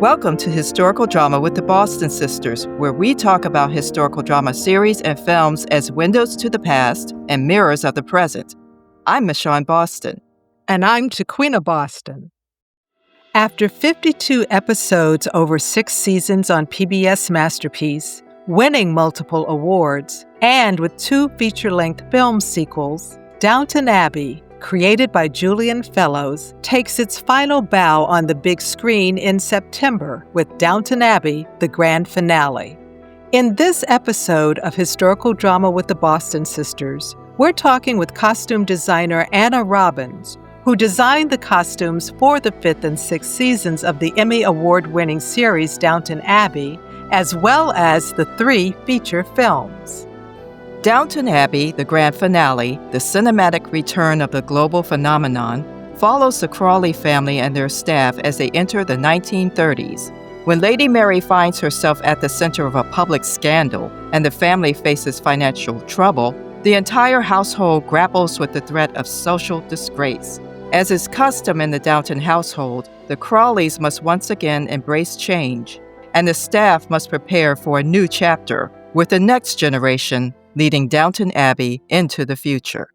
Welcome to Historical Drama with the Boston Sisters, where we talk about historical drama series and films as windows to the past and mirrors of the present. I'm Michon Boston. And I'm Tequina Boston. After 52 episodes over 6 seasons on PBS Masterpiece, winning multiple awards, and with 2 feature-length film sequels, Downton Abbey, created by Julian Fellowes, takes its final bow on the big screen in September with Downton Abbey, the grand finale. In this episode of Historical Drama with the Boston Sisters, we're talking with costume designer Anna Robbins, who designed the costumes for the 5th and 6th seasons of the Emmy Award-winning series Downton Abbey, as well as the 3 feature films. Downton Abbey, the grand finale, the cinematic return of the global phenomenon, follows the Crawley family and their staff as they enter the 1930s. When Lady Mary finds herself at the center of a public scandal and the family faces financial trouble, the entire household grapples with the threat of social disgrace. As is custom in the Downton household, the Crawleys must once again embrace change, and the staff must prepare for a new chapter, with the next generation leading Downton Abbey into the future.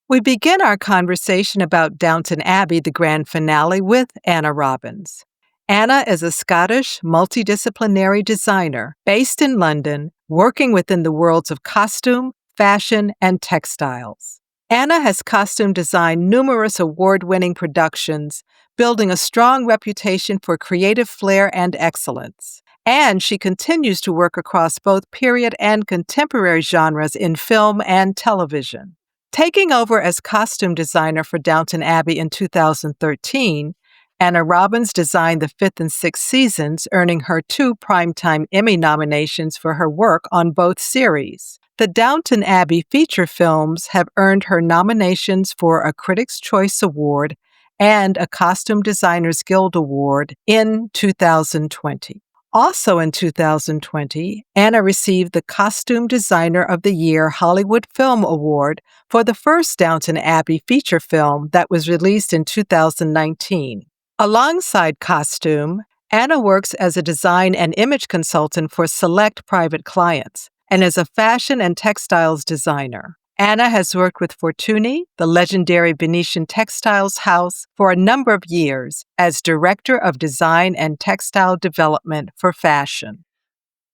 We begin our conversation about Downton Abbey, the grand finale, with Anna Robbins. Anna is a Scottish multidisciplinary designer based in London, working within the worlds of costume, fashion, and textiles. Anna has costume designed numerous award-winning productions, building a strong reputation for creative flair and excellence. And she continues to work across both period and contemporary genres in film and television. Taking over as costume designer for Downton Abbey in 2013, Anna Robbins designed the 5th and 6th seasons, earning her 2 Primetime Emmy nominations for her work on both series. The Downton Abbey feature films have earned her nominations for a Critics' Choice Award and a Costume Designers Guild Award in 2020. Also in 2020, Anna received the Costume Designer of the Year Hollywood Film Award for the first Downton Abbey feature film that was released in 2019. Alongside costume, Anna works as a design and image consultant for select private clients and as a fashion and textiles designer. Anna has worked with Fortuny, the legendary Venetian textiles house, for a number of years as Director of Design and Textile Development for Fashion.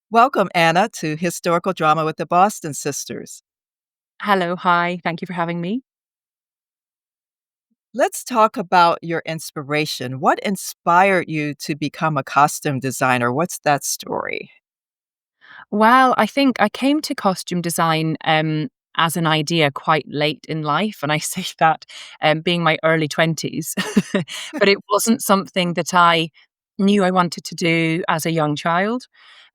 Welcome, Anna, to Historical Drama with the Boston Sisters. Hello, hi. Thank you for having me. Let's talk about your inspiration. What inspired you to become a costume designer? What's that story? Well, I think I came to costume design as an idea quite late in life. And I say that being my early 20s. But it wasn't something that I knew I wanted to do as a young child.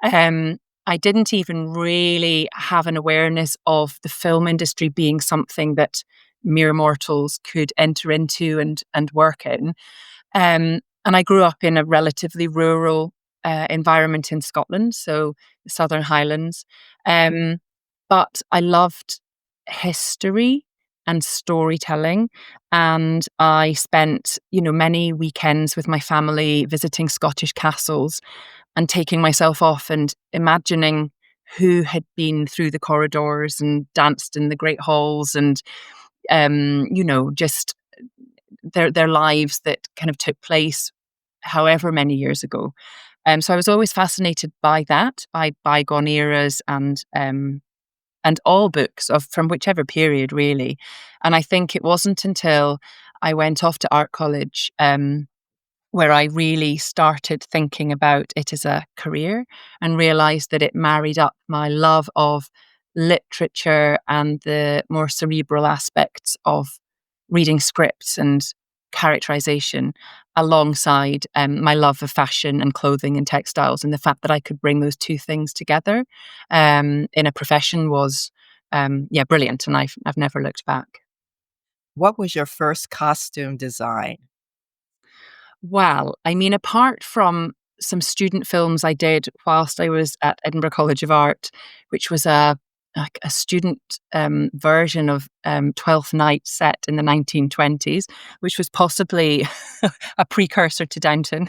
I didn't even really have an awareness of the film industry being something that mere mortals could enter into and work in. And I grew up in a relatively rural environment in Scotland, so the Southern Highlands. But I loved history and storytelling, and I spent, many weekends with my family visiting Scottish castles and taking myself off and imagining who had been through the corridors and danced in the great halls and just their lives that kind of took place however many years ago. So I was always fascinated by that, by bygone eras and all books from whichever period, really. And I think it wasn't until I went off to art college where I really started thinking about it as a career and realized that it married up my love of literature and the more cerebral aspects of reading scripts and characterization alongside my love of fashion and clothing and textiles, and the fact that I could bring those 2 things together in a profession was brilliant, and I've never looked back. What was your first costume design? Well, I mean, apart from some student films I did whilst I was at Edinburgh College of Art, which was a like a student version of Twelfth Night set in the 1920s, which was possibly a precursor to Downton.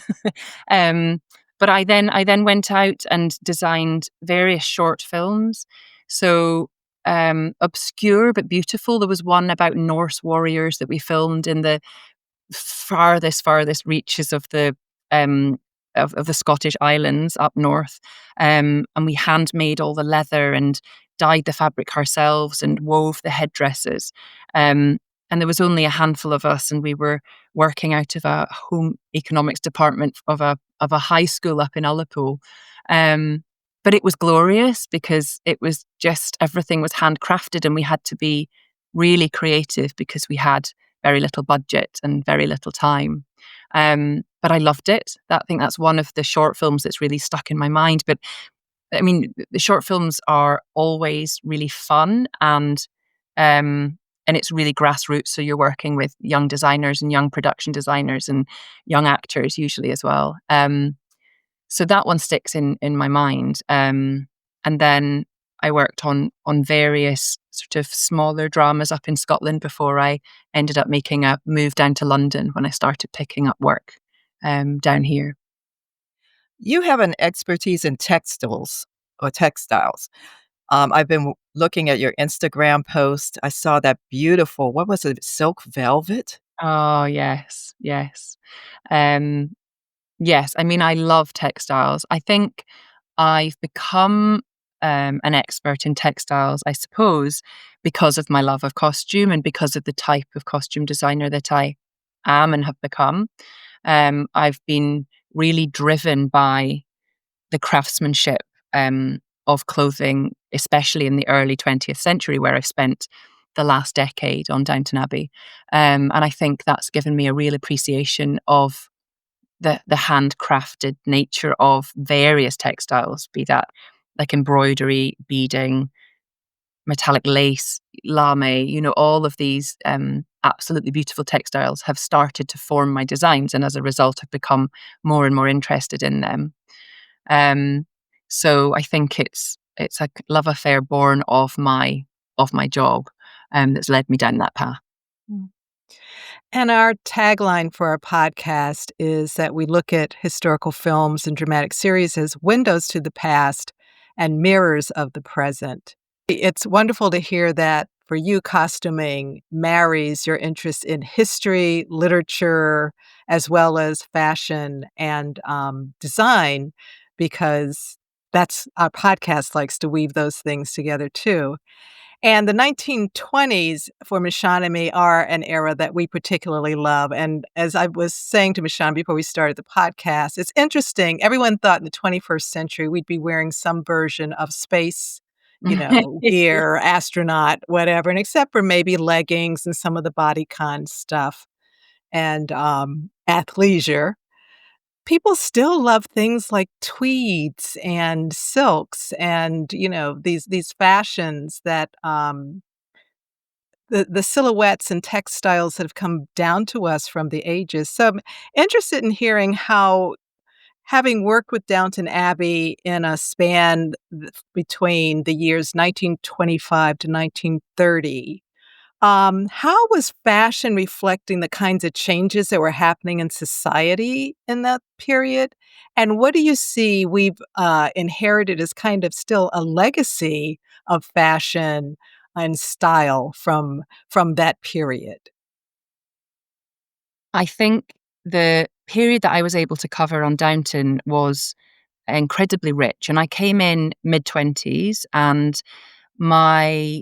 um, but I then went out and designed various short films. So obscure but beautiful. There was one about Norse warriors that we filmed in the farthest reaches of the um of the Scottish Islands up north. And we handmade all the leather and dyed the fabric ourselves and wove the headdresses. And there was only a handful of us, and we were working out of a home economics department of a high school up in Ullapool. But it was glorious because it was just everything was handcrafted, and we had to be really creative because we had very little budget and very little time. But I loved it. I think that's one of the short films that's really stuck in my mind. But I mean, the short films are always really fun, and it's really grassroots. So you're working with young designers and young production designers and young actors usually as well. So that one sticks in my mind. And then I worked on various sort of smaller dramas up in Scotland before I ended up making a move down to London when I started picking up work down here. You have an expertise in textiles or textiles. I've been looking at your Instagram post. I saw that beautiful, what was it, silk velvet? Oh, yes, yes. Um, yes, I mean, I love textiles. I think I've become an expert in textiles, I suppose, because of my love of costume and because of the type of costume designer that I am and have become. I've been really driven by the craftsmanship of clothing, especially in the early 20th century, where I've spent the last decade on Downton Abbey. And I think that's given me a real appreciation of the handcrafted nature of various textiles, be that like embroidery, beading, metallic lace, lame, all of these absolutely beautiful textiles have started to form my designs. And as a result, I've become more and more interested in them. Um, so I think it's a love affair born of my job that's led me down that path. Mm. And our tagline for our podcast is that we look at historical films and dramatic series as windows to the past and mirrors of the present. It's wonderful to hear that for you, costuming marries your interest in history, literature, as well as fashion and design, because that's our podcast likes to weave those things together too. And the 1920s for Michon and me are an era that we particularly love. And as I was saying to Michon before we started the podcast, it's interesting. Everyone thought in the 21st century we'd be wearing some version of space, gear, astronaut, whatever, and except for maybe leggings and some of the bodycon stuff and athleisure. People still love things like tweeds and silks and, these fashions that, the silhouettes and textiles that have come down to us from the ages. So I'm interested in hearing how, having worked with Downton Abbey in a span between the years 1925 to 1930, how was fashion reflecting the kinds of changes that were happening in society in that period? And what do you see we've inherited as kind of still a legacy of fashion and style from that period? I think the period that I was able to cover on Downton was incredibly rich. And I came in mid-20s, and my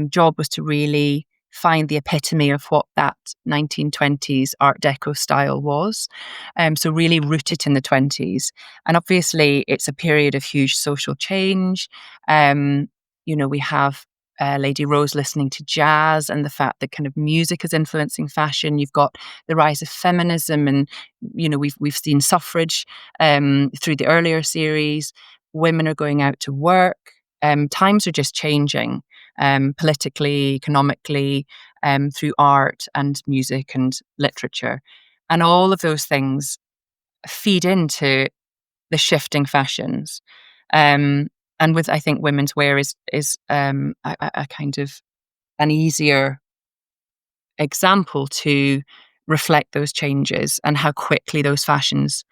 job was to really find the epitome of what that 1920s Art Deco style was. So really root it in the 20s. And obviously, it's a period of huge social change. We have Lady Rose listening to jazz, and the fact that kind of music is influencing fashion. You've got the rise of feminism, and we've seen suffrage through the earlier series. Women are going out to work. Times are just changing politically, economically, through art and music and literature. And all of those things feed into the shifting fashions. and with, I think, women's wear is a kind of an easier example to reflect those changes and how quickly those fashions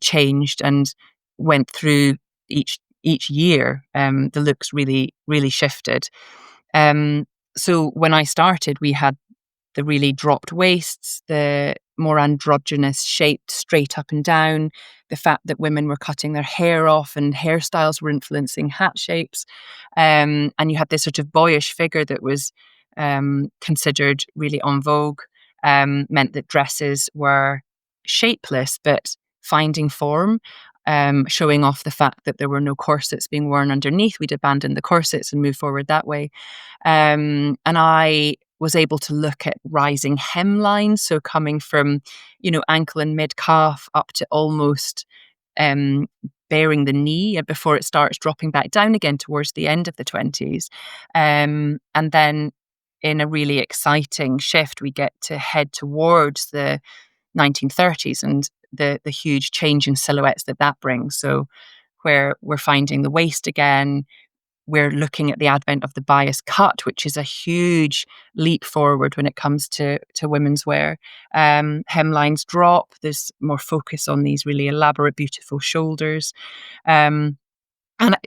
changed and went through each year. The looks really shifted. Um, so when I started, we had the really dropped waists, the more androgynous shaped straight up and down, the fact that women were cutting their hair off and hairstyles were influencing hat shapes. And you had this sort of boyish figure that was considered really en vogue, meant that dresses were shapeless but finding form. Showing off the fact that there were no corsets being worn underneath. We'd abandoned the corsets and moved forward that way. And I was able to look at rising hemlines, so coming from, ankle and mid calf up to almost bearing the knee before it starts dropping back down again towards the end of the 20s. And then in a really exciting shift, we get to head towards the 1930s and the huge change in silhouettes that brings. So where we're finding the waist again, we're looking at the advent of the bias cut, which is a huge leap forward when it comes to women's wear. Hemlines drop. There's more focus on these really elaborate, beautiful shoulders. And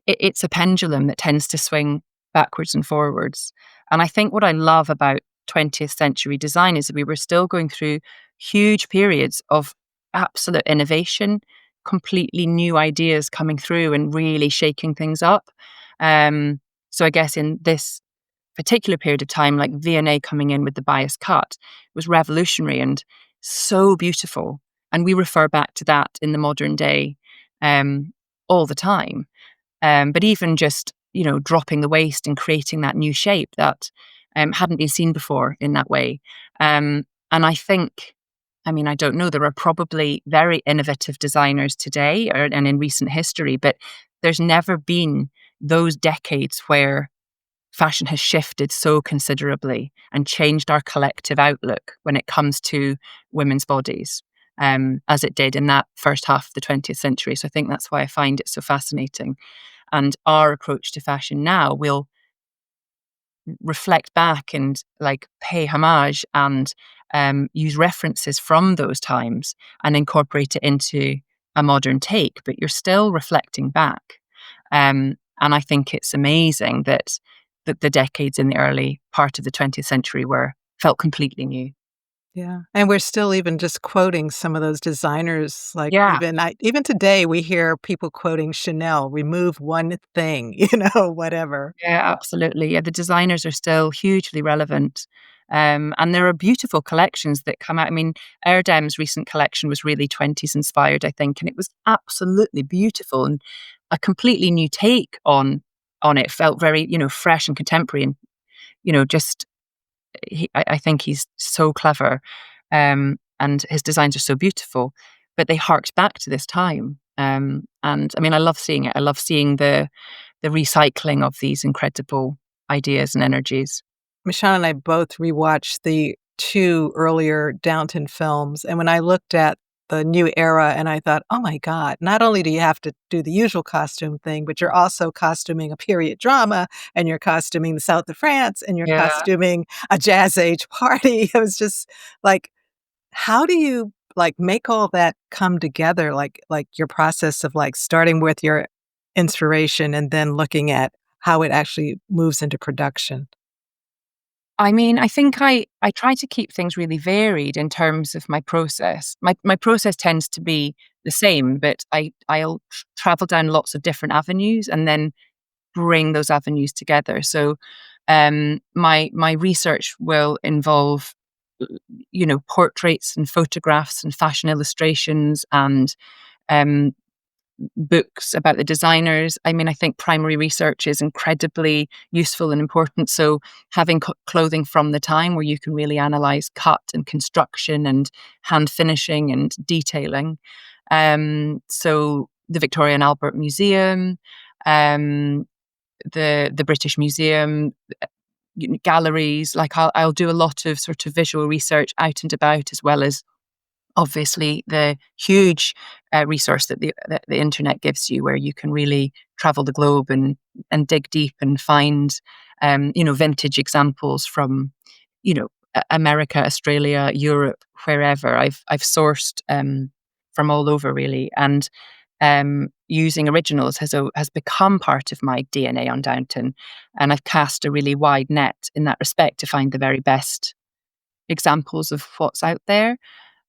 it's a pendulum that tends to swing backwards and forwards. And I think what I love about 20th century design is that we were still going through huge periods of absolute innovation, completely new ideas coming through and really shaking things up. So I guess in this particular period of time, like V&A coming in with the bias cut was revolutionary and so beautiful. And we refer back to that in the modern day all the time. But even just, dropping the waist and creating that new shape that hadn't been seen before in that way. And I think, I don't know, there are probably very innovative designers today and in recent history, but there's never been those decades where fashion has shifted so considerably and changed our collective outlook when it comes to women's bodies, as it did in that first half of the 20th century. So I think that's why I find it so fascinating. And our approach to fashion now will reflect back and pay homage and use references from those times and incorporate it into a modern take, but you're still reflecting back. And I think it's amazing that the decades in the early part of the 20th century felt completely new. Yeah. And we're still even just quoting some of those designers. Yeah. Even today, we hear people quoting Chanel, remove one thing, whatever. Yeah, absolutely. Yeah, the designers are still hugely relevant. And there are beautiful collections that come out. Erdem's recent collection was really 20s inspired, I think, and it was absolutely beautiful and a completely new take on it. Felt very, fresh and contemporary, and just I think he's so clever, and his designs are so beautiful, but they harked back to this time. And I love seeing it. I love seeing the recycling of these incredible ideas and energies. Michon and I both rewatched the 2 earlier Downton films, and when I looked at the new era and I thought, oh my God, not only do you have to do the usual costume thing, but you're also costuming a period drama and you're costuming the south of France and you're Yeah. costuming a jazz age party. It was just like, how do you make all that come together? Like your process of starting with your inspiration and then looking at how it actually moves into production. I think I try to keep things really varied in terms of my process. My process tends to be the same, but I'll travel down lots of different avenues and then bring those avenues together. So my research will involve portraits and photographs and fashion illustrations and books about the designers. I think primary research is incredibly useful and important. So having clothing from the time where you can really analyze cut and construction and hand finishing and detailing. So the Victoria and Albert Museum, the British Museum, galleries. I'll do a lot of sort of visual research out and about, as well as obviously the huge resource that the internet gives you, where you can really travel the globe and dig deep and find vintage examples from America, Australia, Europe, wherever. I've sourced from all over, really, and using originals has become part of my DNA on Downton, and I've cast a really wide net in that respect to find the very best examples of what's out there.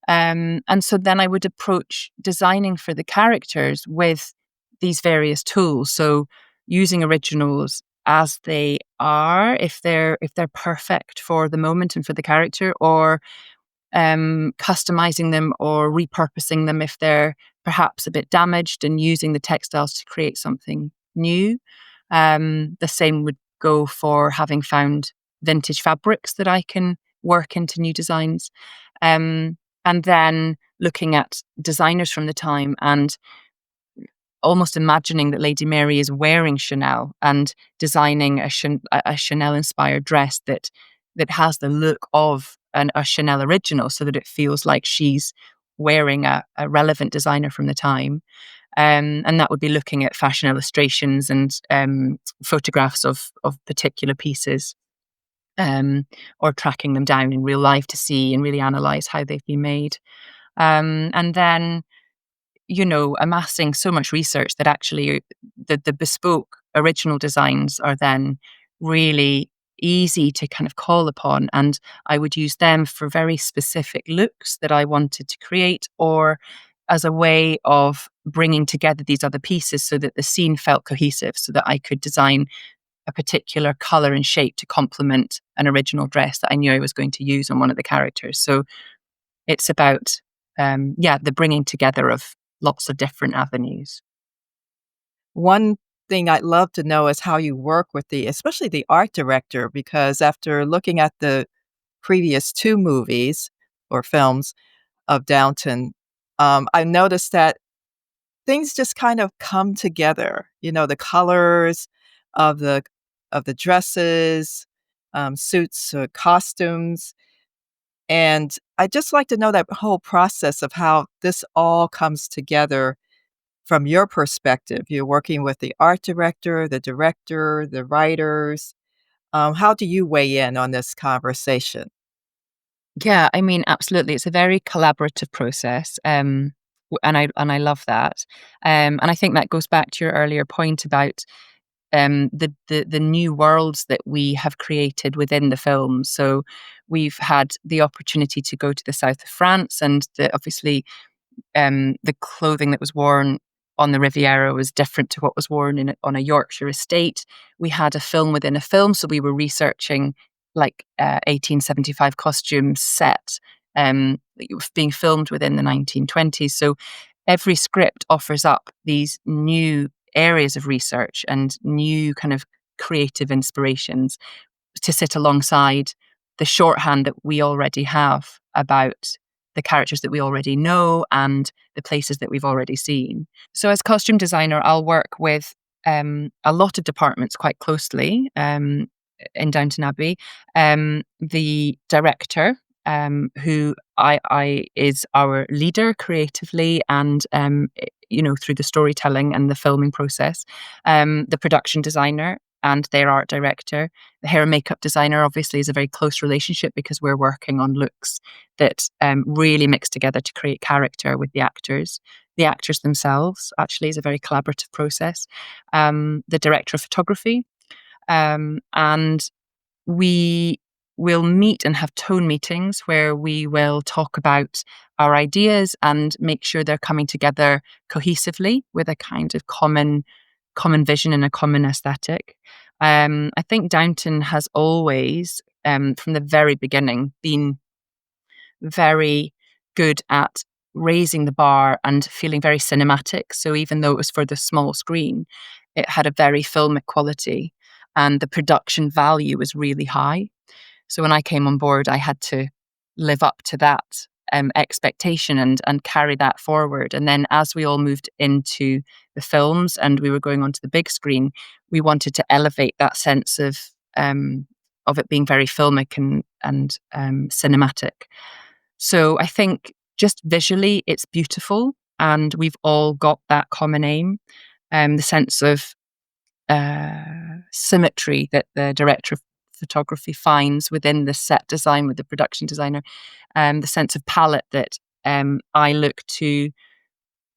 And so then I would approach designing for the characters with these various tools. So using originals as they are, if they're perfect for the moment and for the character, or customizing them or repurposing them if they're perhaps a bit damaged, and using the textiles to create something new. The same would go for having found vintage fabrics that I can work into new designs. And then looking at designers from the time and almost imagining that Lady Mary is wearing Chanel and designing a Chanel-inspired dress that has the look of a Chanel original, so that it feels like she's wearing a relevant designer from the time. And that would be looking at fashion illustrations and photographs of particular pieces, or tracking them down in real life to see and really analyze how they've been made. And then, amassing so much research that actually the bespoke original designs are then really easy to kind of call upon. And I would use them for very specific looks that I wanted to create, or as a way of bringing together these other pieces so that the scene felt cohesive, so that I could design a particular color and shape to complement an original dress that I knew I was going to use on one of the characters. So it's about, the bringing together of lots of different avenues. One thing I'd love to know is how you work with especially the art director, because after looking at the previous 2 movies or films of Downton, I noticed that things just kind of come together. The colors of the dresses, suits, costumes, and I'd just like to know that whole process of how this all comes together from your perspective. You're working with the art director, the writers. How do you weigh in on this conversation? Yeah, I mean, absolutely. It's a very collaborative process. And I love that. And I think that goes back to your earlier point about the new worlds that we have created within the film. So we've had the opportunity to go to the south of France, and obviously the clothing that was worn on the Riviera was different to what was worn on a Yorkshire estate. We had a film within a film, so we were researching 1875 costume set being filmed within the 1920s. So every script offers up these new areas of research and new kind of creative inspirations to sit alongside the shorthand that we already have about the characters that we already know and the places that we've already seen. So as costume designer, I'll work with a lot of departments quite closely in Downton Abbey. The director, who I is our leader creatively and through the storytelling and the filming process. The production designer and their art director. The hair and makeup designer obviously is a very close relationship, because we're working on looks that really mix together to create character with the actors. The actors themselves actually is a very collaborative process. The director of photography, and we will meet and have tone meetings where we will talk about our ideas and make sure they're coming together cohesively with a kind of common vision and a common aesthetic. I think Downton has always, from the very beginning, been very good at raising the bar and feeling very cinematic. So even though it was for the small screen, it had a very filmic quality, and the production value was really high. So when I came on board, I had to live up to that expectation and carry that forward. And then as we all moved into the films and we were going onto the big screen, we wanted to elevate that sense of it being very filmic and cinematic. So I think just visually, it's beautiful. and we've all got that common aim. The sense of symmetry that the director of photography finds within the set design with the production designer, the sense of palette that I look to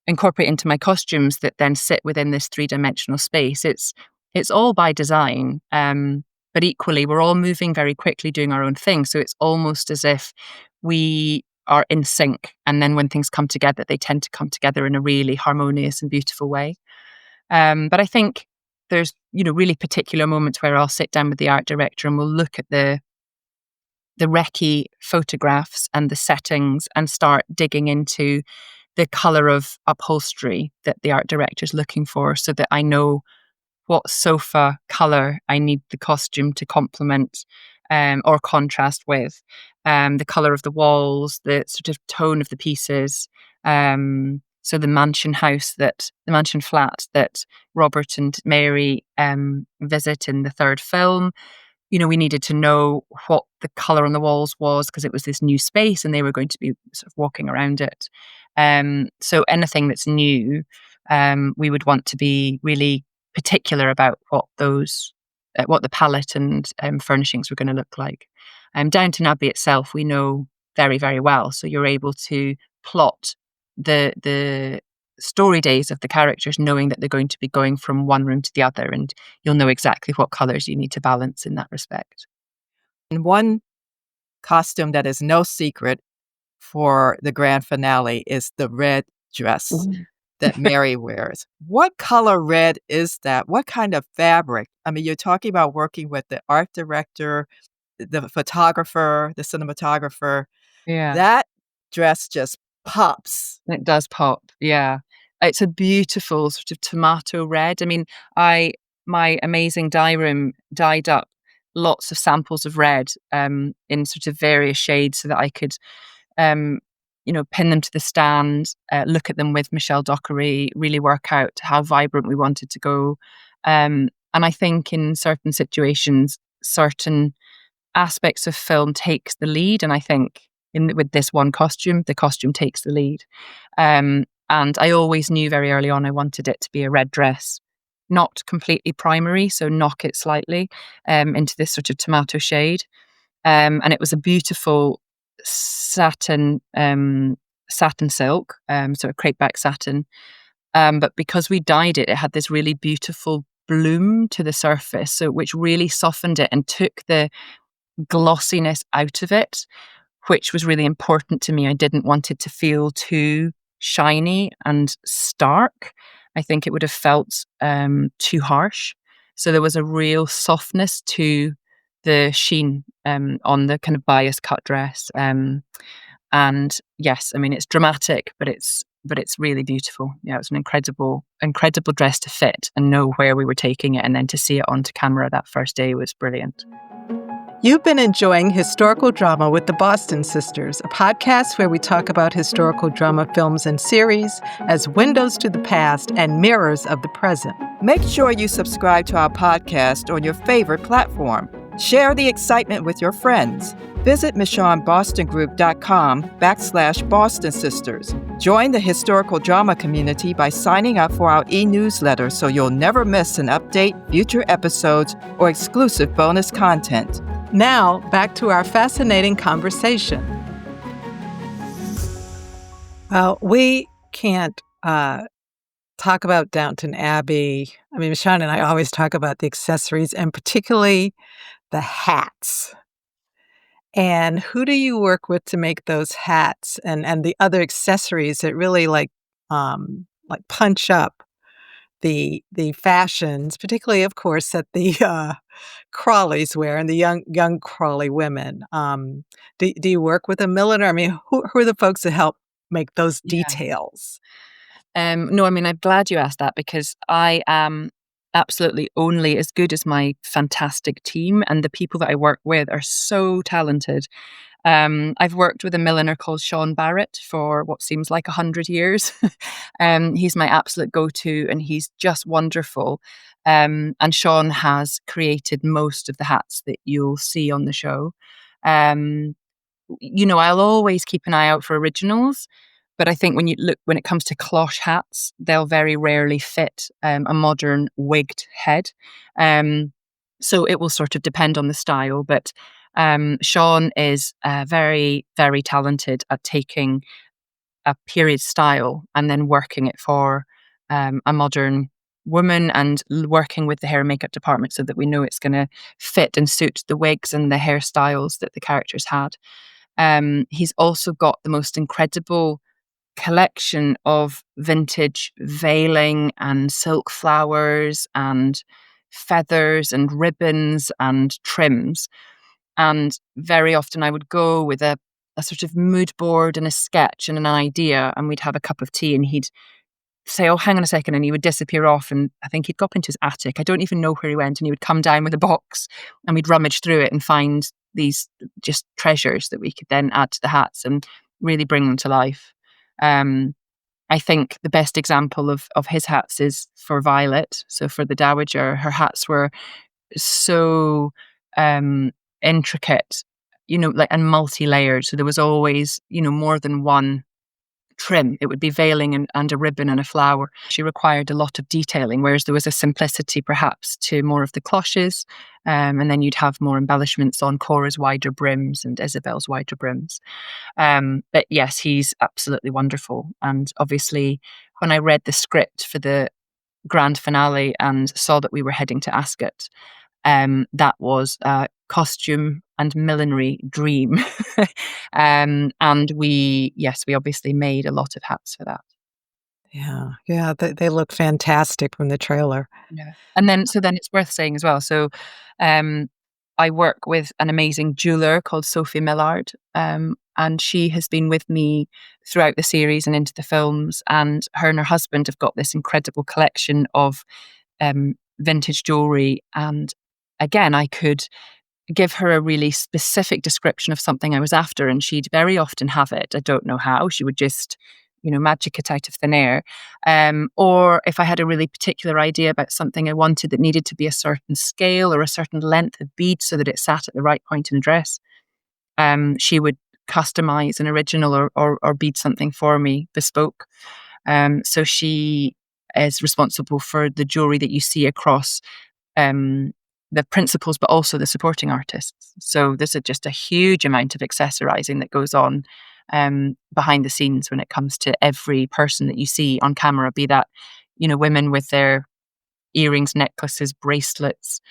incorporate into my costumes that then sit within this three-dimensional space. It's all by design, but equally we're all moving very quickly, doing our own thing. So it's almost as if we are in sync, and then when things come together, they tend to come together in a really harmonious and beautiful way. But I think there's really particular moments where I'll sit down with the art director and we'll look at the recce photographs and the settings and start digging into the color of upholstery that the art director is looking for, so that I know what sofa color I need the costume to complement or contrast with, the color of the walls, the sort of tone of the pieces. So the mansion flat that Robert and Mary visit in the third film, we needed to know what the color on the walls was, because it was this new space and they were going to be sort of walking around it. So anything that's new, we would want to be really particular about what the palette and furnishings were going to look like. Downton Abbey itself, we know very, very well. So you're able to plot the story days of the characters, knowing that they're going to be going from one room to the other, and you'll know exactly what colors you need to balance in that respect. And one costume that is no secret for the grand finale is the red dress that Mary wears. What color red is that? What kind of fabric? I mean, you're talking about working with the art director, the photographer, the cinematographer. Yeah. That dress just pops. It does pop, yeah. It's a beautiful sort of tomato red. I mean, my amazing dye room dyed up lots of samples of red in sort of various shades, so that I could pin them to the stand, look at them with Michelle Dockery, really work out how vibrant we wanted to go. And I think in certain situations, certain aspects of film takes the lead. And I think with this one costume, the costume takes the lead. And I always knew very early on I wanted it to be a red dress, not completely primary, so knock it slightly into this sort of tomato shade. And it was a beautiful satin silk, so a crepeback satin. But because we dyed it, it had this really beautiful bloom to the surface, so which really softened it and took the glossiness out of it, which was really important to me. I didn't want it to feel too shiny and stark. I think it would have felt too harsh. So there was a real softness to the sheen on the kind of bias cut dress. And yes, I mean, it's dramatic, but it's really beautiful. Yeah, it was an incredible dress to fit and know where we were taking it, and then to see it onto camera that first day was brilliant. You've been enjoying Historical Drama with the Boston Sisters, a podcast where we talk about historical drama films and series as windows to the past and mirrors of the present. Make sure you subscribe to our podcast on your favorite platform. Share the excitement with your friends. Visit MichonBostonGroup.com/Boston Sisters. Join the historical drama community by signing up for our e-newsletter so you'll never miss an update, future episodes, or exclusive bonus content. Now, back to our fascinating conversation. Well, we can't talk about Downton Abbey. I mean, Michon and I always talk about the accessories, and particularly the hats. And who do you work with to make those hats and the other accessories that really like punch up the fashions, particularly, of course, that the Crawleys wear and the young Crawley women? Do you work with a milliner? I mean, who are the folks that help make those details? No, I mean, I'm glad you asked that, because I am absolutely only as good as my fantastic team, and the people that I work with are so talented. I've worked with a milliner called Sean Barrett for what seems like 100 years. He's my absolute go-to, and he's just wonderful. And Sean has created most of the hats that you'll see on the show. I'll always keep an eye out for originals, But I think when it comes to cloche hats, they'll very rarely fit a modern wigged head. So it will sort of depend on the style. But Sean is very, very talented at taking a period style and then working it for a modern woman and working with the hair and makeup department so that we know it's going to fit and suit the wigs and the hairstyles that the characters had. He's also got the most incredible collection of vintage veiling and silk flowers and feathers and ribbons and trims. And very often I would go with a sort of mood board and a sketch and an idea, and we'd have a cup of tea, and he'd say, "Oh, hang on a second," and he would disappear off. And I think he'd go up into his attic. I don't even know where he went. And he would come down with a box, and we'd rummage through it and find these just treasures that we could then add to the hats and really bring them to life. I think the best example of his hats is for Violet. So for the Dowager, her hats were so intricate, like, and multi-layered. So there was always, more than one trim. It would be veiling and a ribbon and a flower. She required a lot of detailing, whereas there was a simplicity perhaps to more of the cloches. And then you'd have more embellishments on Cora's wider brims and Isabel's wider brims. But yes, he's absolutely wonderful. And obviously, when I read the script for the grand finale and saw that we were heading to Ascot, that was a costume and millinery dream. And we obviously made a lot of hats for that. Yeah, they look fantastic from the trailer. Yeah. And then it's worth saying as well. So I work with an amazing jeweler called Sophie Millard, and she has been with me throughout the series and into the films. And her husband have got this incredible collection of vintage jewelry. And again, I could give her a really specific description of something I was after, and she'd very often have it. I don't know how. She would just, magic it out of thin air. Or if I had a really particular idea about something I wanted that needed to be a certain scale or a certain length of bead so that it sat at the right point in the dress, she would customize an original or bead something for me, bespoke. So she is responsible for the jewelry that you see across the principals, but also the supporting artists. So there's just a huge amount of accessorizing that goes on behind the scenes when it comes to every person that you see on camera, be that, women with their earrings, necklaces, bracelets,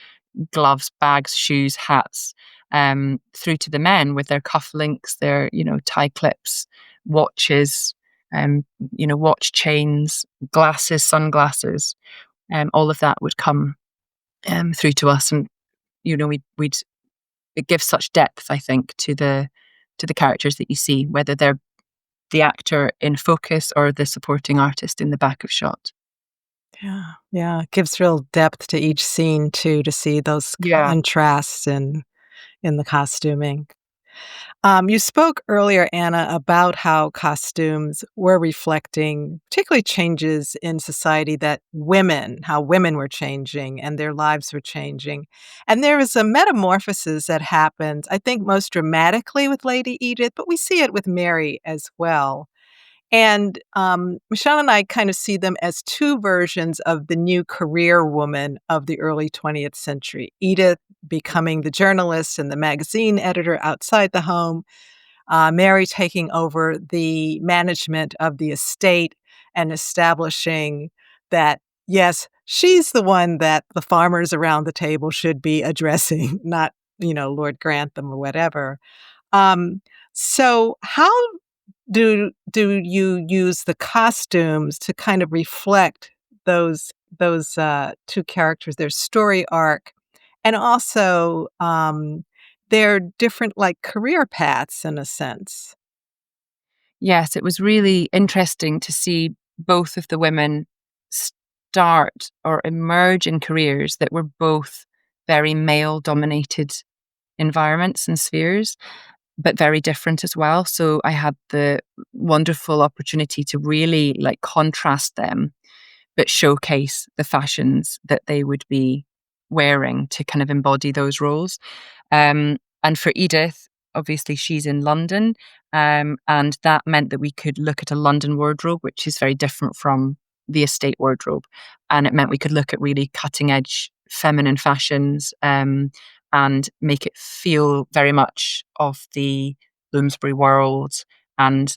gloves, bags, shoes, hats, through to the men with their cufflinks, their, tie clips, watches, watch chains, glasses, sunglasses, all of that would come through to us, and we'd it gives such depth, I think, to the characters that you see, whether they're the actor in focus or the supporting artist in the back of shot. Yeah, it gives real depth to each scene too, to see those contrasts in the costuming. You spoke earlier, Anna, about how costumes were reflecting particularly changes in society how women were changing and their lives were changing. And there is a metamorphosis that happens, I think, most dramatically with Lady Edith, but we see it with Mary as well. And Michon and I kind of see them as two versions of the new career woman of the early 20th century. Edith becoming the journalist and the magazine editor outside the home, Mary taking over the management of the estate and establishing that, yes, she's the one that the farmers around the table should be addressing, not, Lord Grantham or whatever. So how do you use the costumes to kind of reflect those two characters, their story arc, and also their different career paths in a sense? Yes, it was really interesting to see both of the women start or emerge in careers that were both very male-dominated environments and spheres, but very different as well. So I had the wonderful opportunity to really contrast them, but showcase the fashions that they would be wearing to kind of embody those roles. And for Edith, obviously she's in London, And that meant that we could look at a London wardrobe, which is very different from the estate wardrobe. And it meant we could look at really cutting edge feminine fashions, and make it feel very much of the Bloomsbury world and,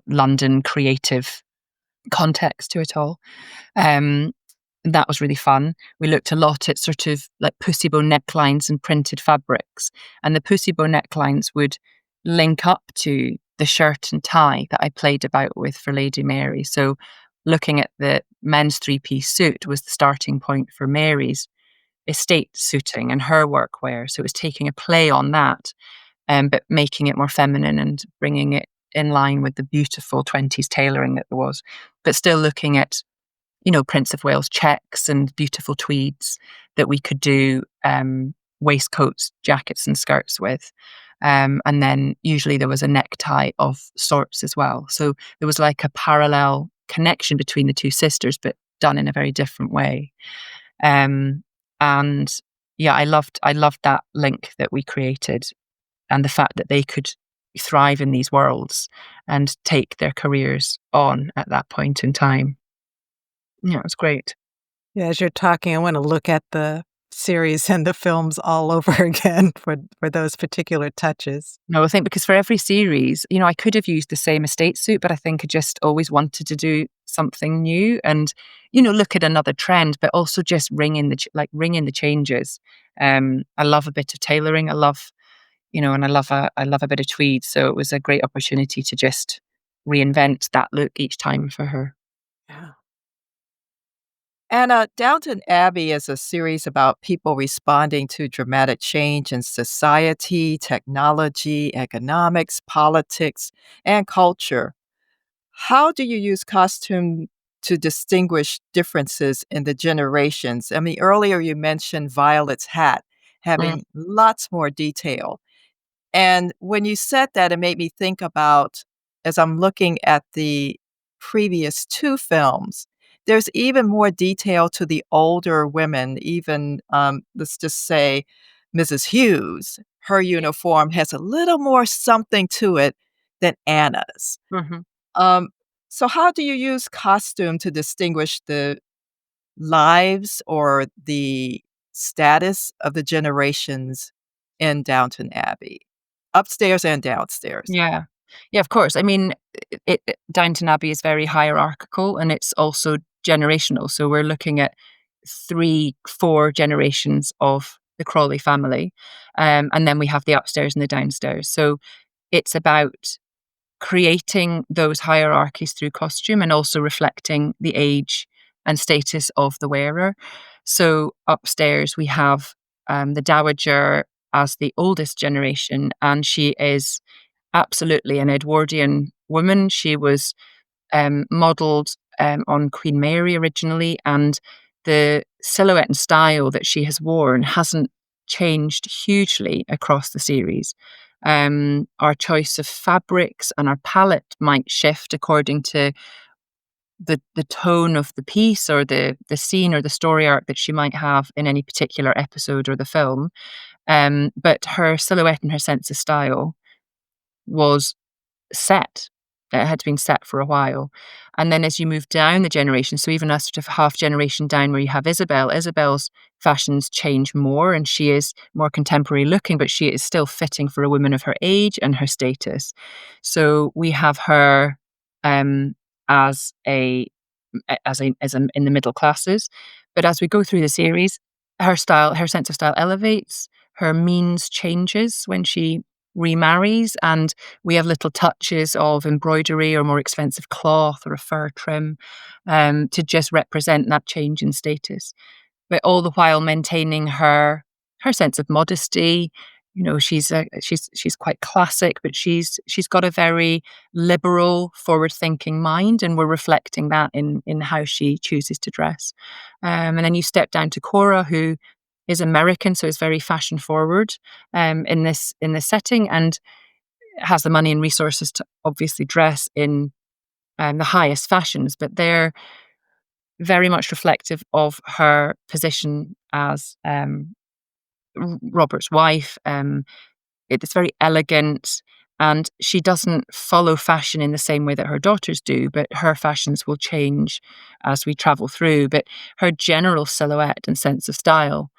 London creative context to it all. Um, that was really fun. We looked a lot at sort of like pussy bow necklines and printed fabrics. And the pussy bow necklines would link up to the shirt and tie that I played about with for Lady Mary. So looking at the men's three-piece suit was the starting point for Mary's estate suiting and her workwear. So it was taking a play on that, but making it more feminine and bringing it in line with the beautiful 20s tailoring that there was, but still looking at, Prince of Wales checks and beautiful tweeds that we could do waistcoats, jackets, and skirts with. And then usually there was a necktie of sorts as well. So there was like a parallel connection between the two sisters, but done in a very different way. And yeah, I loved that link that we created, and the fact that they could thrive in these worlds and take their careers on at that point in time. Yeah, it was great. Yeah, as you're talking, I want to look at the series and the films all over again for those particular touches. No, I think because for every series, I could have used the same estate suit, but I think I just always wanted to do something new and, look at another trend, but also just ring in the changes. I love a bit of tailoring. I love, and I love a bit of tweed. So it was a great opportunity to just reinvent that look each time for her. Yeah. And Downton Abbey is a series about people responding to dramatic change in society, technology, economics, politics, and culture. How do you use costume to distinguish differences in the generations? I mean, earlier you mentioned Violet's hat Mm. having lots more detail. And when you said that, it made me think about, as I'm looking at the previous two films, there's even more detail to the older women, even, let's just say, Mrs. Hughes. Her uniform has a little more something to it than Anna's. Mm-hmm. Um, so how do you use costume to distinguish the lives or the status of the generations in Downton Abbey? Upstairs and downstairs. Yeah. Yeah, of course. I mean, Downton Abbey is very hierarchical and it's also generational. So we're looking at 3, 4 generations of the Crawley family. And then we have the upstairs and the downstairs. So it's about creating those hierarchies through costume and also reflecting the age and status of the wearer. So upstairs we have the Dowager as the oldest generation, and she is absolutely an Edwardian woman. She was modelled on Queen Mary originally, and the silhouette and style that she has worn hasn't changed hugely across the series. Our choice of fabrics and our palette might shift according to the tone of the piece or the scene or the story arc that she might have in any particular episode or the film. But her silhouette and her sense of style was set. It had been set for a while. And then as you move down the generation, so even a sort of half generation down where you have Isabel, Isabel's fashions change more and she is more contemporary looking, but she is still fitting for a woman of her age and her status. So we have her as a in the middle classes. But as we go through the series, her sense of style elevates, her means changes when she remarries, and we have little touches of embroidery or more expensive cloth or a fur trim to just represent that change in status, but all the while maintaining her sense of modesty. She's quite classic, but she's got a very liberal, forward-thinking mind, and we're reflecting that in how she chooses to dress. And then you step down to Cora, who is American, so is very fashion forward in this setting, and has the money and resources to obviously dress in the highest fashions, but they're very much reflective of her position as Robert's wife. It's very elegant, And she doesn't follow fashion in the same way that her daughters do, but her fashions will change as we travel through. But her general silhouette and sense of style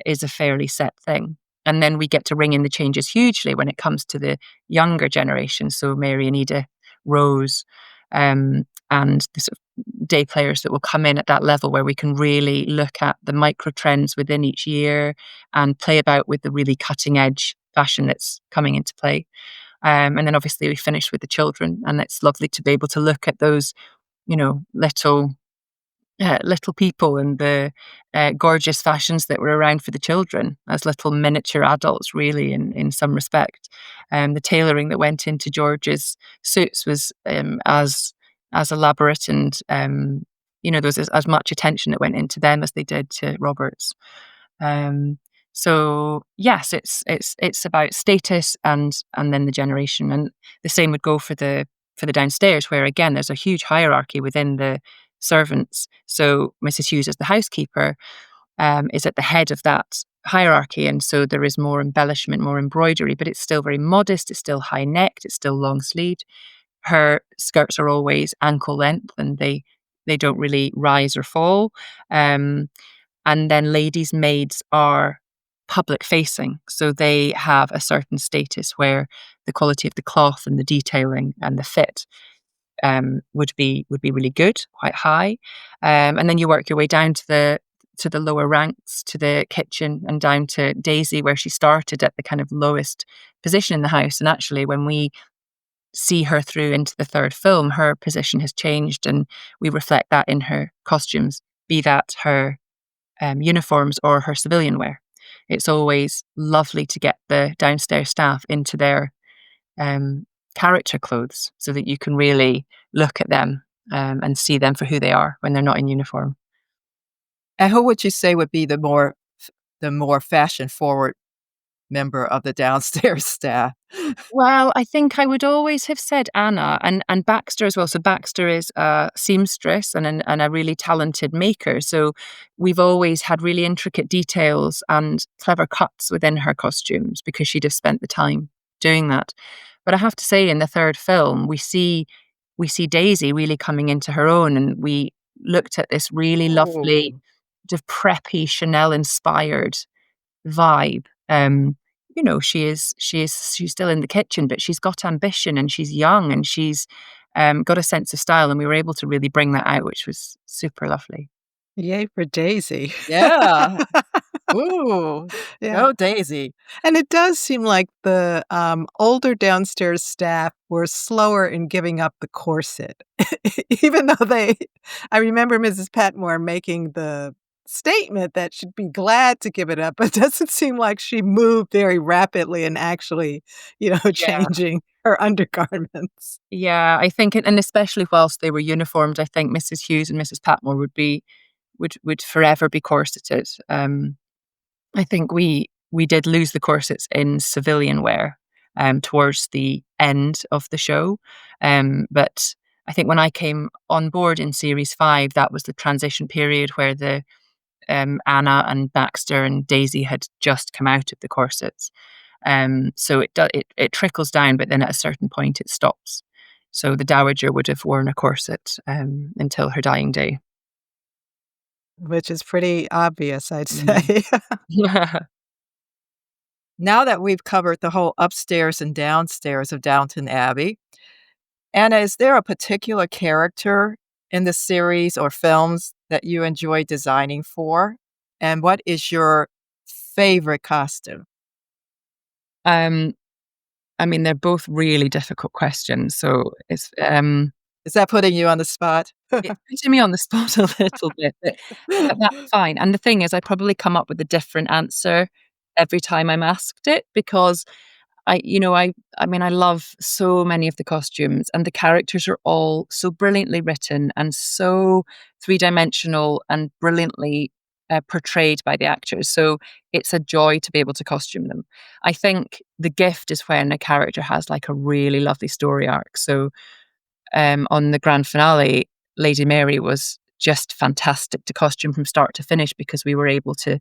is a fairly set thing. And then we get to ring in the changes hugely when it comes to the younger generation. So Mary and Edith, Rose, and the sort of day players that will come in at that level where we can really look at the micro trends within each year and play about with the really cutting edge fashion that's coming into play. And then obviously we finish with the children, and it's lovely to be able to look at those, little people and the gorgeous fashions that were around for the children as little miniature adults, really, in some respect. The tailoring that went into George's suits was as elaborate, and there was as much attention that went into them as they did to Robert's. So yes, it's about status and then the generation, and the same would go for the downstairs, where again there's a huge hierarchy within the servants. So Mrs. Hughes, as the housekeeper, is at the head of that hierarchy, and so there is more embellishment, more embroidery, but it's still very modest. It's still high necked. It's still long sleeved. Her skirts are always ankle length, and they don't really rise or fall. And then ladies' maids are public facing, so they have a certain status where the quality of the cloth and the detailing and the fit would be really good, quite high. And then you work your way down to the lower ranks, to the kitchen, and down to Daisy, where she started at the kind of lowest position in the house. And actually, when we see her through into the third film, her position has changed, and we reflect that in her costumes, be that her uniforms or her civilian wear. It's always lovely to get the downstairs staff into their character clothes so that you can really look at them and see them for who they are when they're not in uniform. And who would you say would be the more fashion forward member of the downstairs staff? Well, I think I would always have said Anna and Baxter as well. So Baxter is a seamstress and a really talented maker. So we've always had really intricate details and clever cuts within her costumes because she'd have spent the time doing that. But I have to say, in the third film, we see Daisy really coming into her own, and we looked at this really lovely, sort of preppy Chanel-inspired vibe. She's still in the kitchen, but she's got ambition, and she's young, and she's got a sense of style, and we were able to really bring that out, which was super lovely. Yay for Daisy. Yeah. Ooh, Yeah. go Daisy. And it does seem like the older downstairs staff were slower in giving up the corset, even though I remember Mrs. Patmore making the statement that she'd be glad to give it up, but it doesn't seem like she moved very rapidly in actually, Yeah. changing her undergarments. Yeah, I think, and especially whilst they were uniformed, I think Mrs. Hughes and Mrs. Patmore would forever be corseted. I think we did lose the corsets in civilian wear towards the end of the show, but I think when I came on board in Series 5, that was the transition period where the Anna and Baxter and Daisy had just come out of the corsets. So it trickles down, but then at a certain point it stops. So the Dowager would have worn a corset until her dying day. Which is pretty obvious, I'd Mm. say. Yeah. Now that we've covered the whole upstairs and downstairs of Downton Abbey, Anna, is there a particular character in the series or films that you enjoy designing for? And what is your favorite costume? I mean, they're both really difficult questions. So Is that putting you on the spot? it's putting me on the spot a little bit, but that's fine. And the thing is, I probably come up with a different answer every time I'm asked it, because I mean, I love so many of the costumes, and the characters are all so brilliantly written and so three-dimensional and brilliantly portrayed by the actors. So it's a joy to be able to costume them. I think the gift is when a character has like a really lovely story arc. So on the grand finale, Lady Mary was just fantastic to costume from start to finish, because we were able to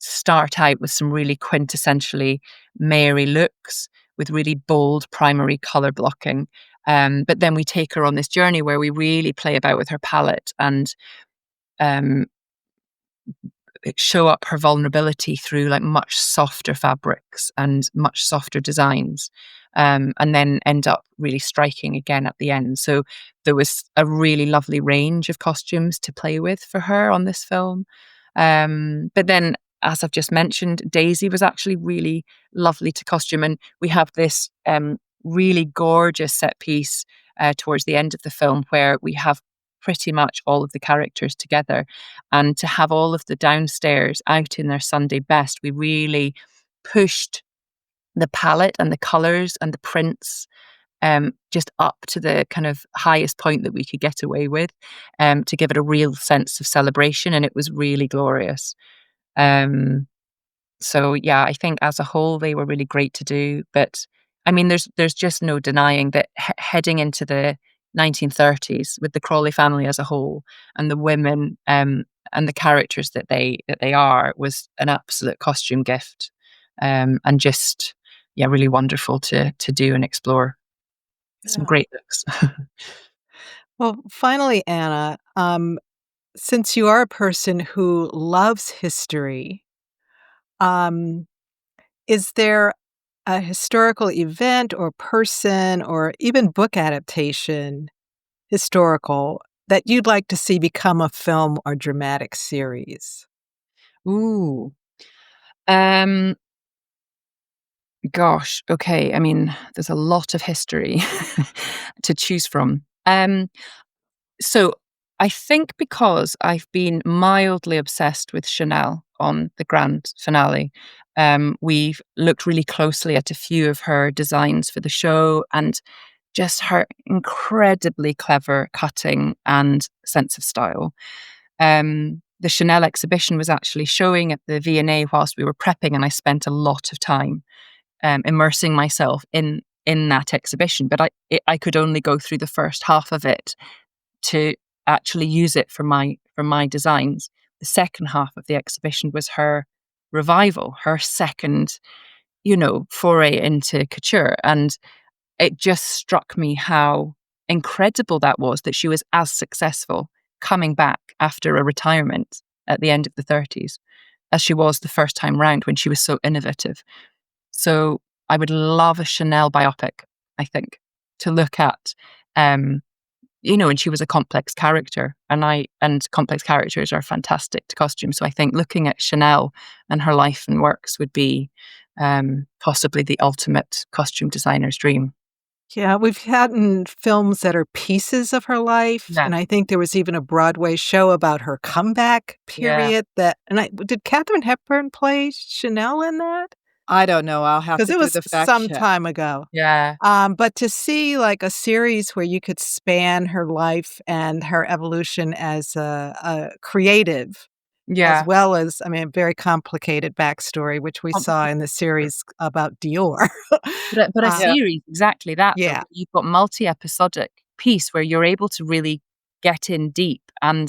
start out with some really quintessentially Mary looks with really bold primary color blocking. But then we take her on this journey where we really play about with her palette and um, show up her vulnerability through like much softer fabrics and much softer designs, and then end up really striking again at the end. So there was a really lovely range of costumes to play with for her on this film. But then, as I've just mentioned, Daisy was actually really lovely to costume, and we have this really gorgeous set piece towards the end of the film where we have pretty much all of the characters together, and to have all of the downstairs out in their Sunday best, we really pushed the palette and the colors and the prints just up to the kind of highest point that we could get away with, to give it a real sense of celebration, and it was really glorious. Um, so yeah, I think as a whole they were really great to do. But I mean, there's just no denying that heading into the 1930s with the Crawley family as a whole and the women and the characters that they are was an absolute costume gift, and just yeah, really wonderful to do and explore. Some Yeah. great looks. Well, finally, Anna, since you are a person who loves history, um, is there a historical event or person or even book adaptation, historical, that you'd like to see become a film or dramatic series? Ooh. Um, Gosh, okay. I mean, there's a lot of history to choose from. So I think because I've been mildly obsessed with Chanel on the grand finale, we've looked really closely at a few of her designs for the show, and just her incredibly clever cutting and sense of style. The Chanel exhibition was actually showing at the V&A whilst we were prepping, and I spent a lot of time immersing myself in that exhibition. But I could only go through the first half of it to actually use it for my designs. The second half of the exhibition was her revival, her second, foray into couture, and it just struck me how incredible that was, that she was as successful coming back after a retirement at the end of the 30s as she was the first time round when she was so innovative. So I would love a Chanel biopic, I think, to look at. And she was a complex character, and complex characters are fantastic to costume. So I think looking at Chanel and her life and works would be possibly the ultimate costume designer's dream. Yeah, we've had in films that are pieces of her life, Yeah, and I think there was even a Broadway show about her comeback yeah, period did Katharine Hepburn play Chanel in that? I don't know. I'll have Because to it do was the fact some check. time ago. yeah, But to see, like, a series where you could span her life and her evolution as a creative, as yeah. well as, I mean, a very complicated backstory, which we saw in the series about Dior. But a Uh, Yeah. series, exactly that though. yeah. You've got multi-episodic piece where you're able to really get in deep and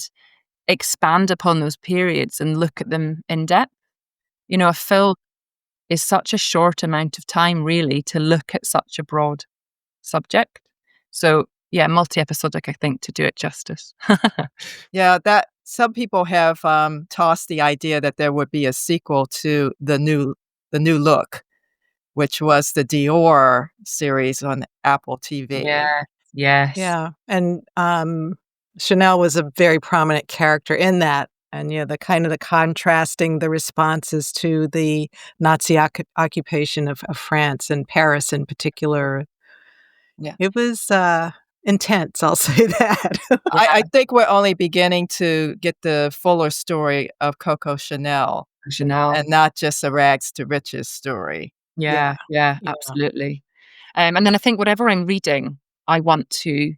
expand upon those periods and look at them in depth. A film is such a short amount of time really to look at such a broad subject. So yeah, multi-episodic, I think, to do it justice. Yeah, that some people have tossed the idea that there would be a sequel to the new look, which was the Dior series on Apple TV. Yes, yes. Yeah, and, Chanel was a very prominent character in that, and, the kind of the contrasting the responses to the Nazi occupation of France and Paris in particular. Yeah. It was, intense, I'll say that. I think we're only beginning to get the fuller story of Coco Chanel Chanel. and not just a rags to riches story. Yeah, Yeah, yeah, yeah. absolutely. And then I think whatever I'm reading, I want to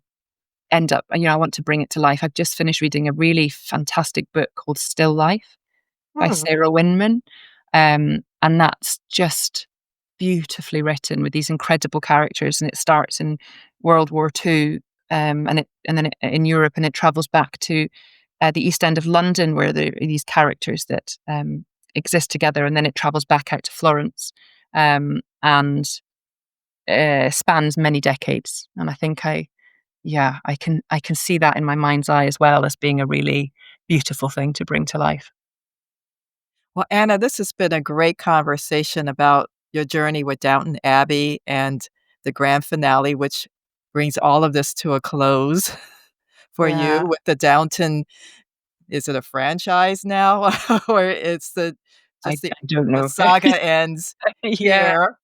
end up, I want to bring it to life. I've just finished reading a really fantastic book called Still Life by Hmm, Sarah Winman. And that's just beautifully written with these incredible characters. And it starts in World War II, and then in Europe, and it travels back to the East End of London, where there are these characters that exist together, and then it travels back out to Florence. And spans many decades. And I think I can see that in my mind's eye as well as being a really beautiful thing to bring to life. Well, Anna, this has been a great conversation about your journey with Downton Abbey and the grand finale, which brings all of this to a close for Yeah, you with the Downton. Is it a franchise now, or it's I, just the I don't the know. saga ends Yeah, here?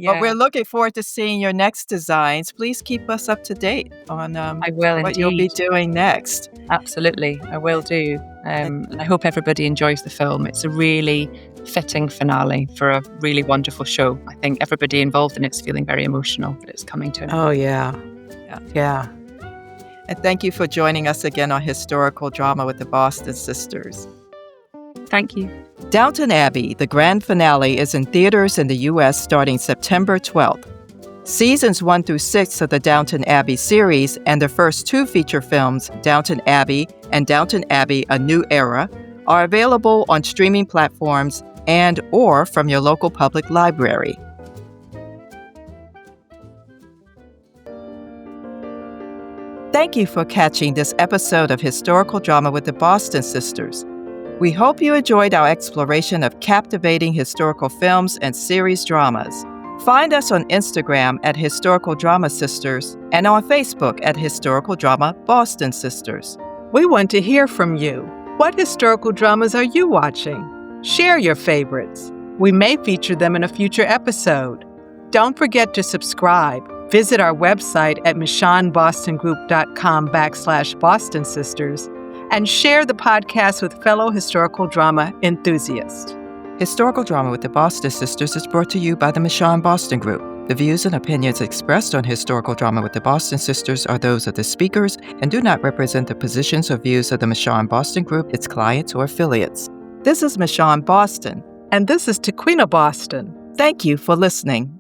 But we're yeah, looking forward to seeing your next designs. Please keep us up to date on I will what you'll be indeed. doing next. Absolutely, I will do. And And I hope everybody enjoys the film. It's a really fitting finale for a really wonderful show. I think everybody involved in it's feeling very emotional that it's coming to an end. Oh, yeah. yeah. Yeah. And thank you for joining us again on Historical Drama with the Boston Sisters. Thank you. Downton Abbey, the grand finale, is in theaters in the U.S. starting September 12th. Seasons 1 through 6 of the Downton Abbey series and the first 2 feature films, Downton Abbey and Downton Abbey: A New Era, are available on streaming platforms and or from your local public library. Thank you for catching this episode of Historical Drama with the Boston Sisters. We hope you enjoyed our exploration of captivating historical films and series dramas. Find us on Instagram at Historical Drama Sisters and on Facebook at Historical Drama Boston Sisters. We want to hear from you. What historical dramas are you watching? Share your favorites. We may feature them in a future episode. Don't forget to subscribe. Visit our website at michonbostongroup.com/Boston Sisters and share the podcast with fellow historical drama enthusiasts. Historical Drama with the Boston Sisters is brought to you by the Michon Boston Group. The views and opinions expressed on Historical Drama with the Boston Sisters are those of the speakers and do not represent the positions or views of the Michon Boston Group, its clients, or affiliates. This is Michon Boston. And this is Tequina Boston. Thank you for listening.